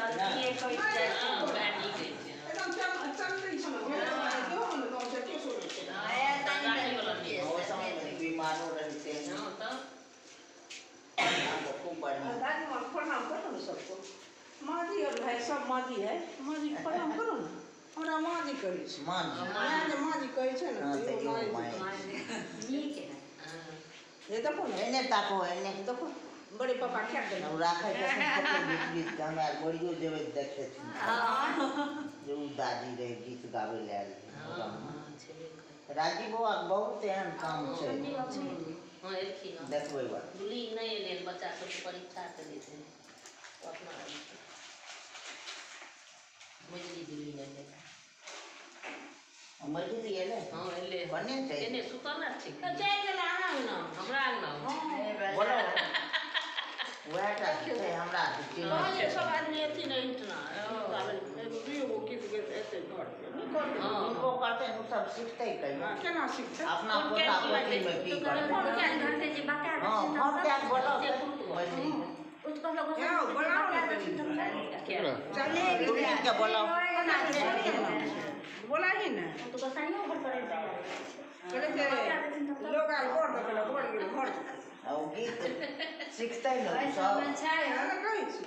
ये कोई गाड़ी गई છે एकदम चमड़ी समझ में जो हम लोग से क्यों सोच रहे हैं आया ગાડી વાળો तानी वो समझ में बीमार हो रहे थे હા તો आपको खूब बढ़िया दादी माँ प्रणाम करो ना सबको माँ जी और भाई सब माँ जी है माँ जी प्रणाम करो ना हमारा माँ जी करे छे मान जी यहाँ जो माँ जी करे छे ना हाँ, तो तो माँ यो जी माँ ये के ये देखो ना એને તાકો એને देखो बड़े पापा क्या कर હું રાખે છે ફોટો ગીત ગીત ગામે આ ગોળીઓ જેવે જ દેખે છે જેવું દાદી રે ગીત ગાવે લે હા છે રાજી બહુ बहुत एहन काम છે હા એકી ના देखबै बा दुली नहीं ले बच्चा सब परीक्षा के देते हैं तो अपना मजली दुली नहीं ले મજૂરી એને हाँ ले બને છે એને સુતાना ठीक तो जाए के लाना ना हमरा ना બોલો વેટા છે हमरा कहाँ ये सब आदमी ऐसे नहीं इतना भी वो किसी के ऐसे घर पे नहीं करते हाँ उनको करते हैं सब सीखते ही कहीं हाँ, क्या ना सीखते अपना पोता पोती में की करते फोन क्या घर से जी बका हाँ फोन क्या बोलो मजली उसको लोगों से क्या बोलाओ ना क्या चले दुनिया क्या बोलो बोला ही ना तो बताइए ऊपर पर कहले से लोग आल कर दो कहले बढ़ गेल घर और गीत सीखते ही ना ऐसा सब मन छाए ना कहि छी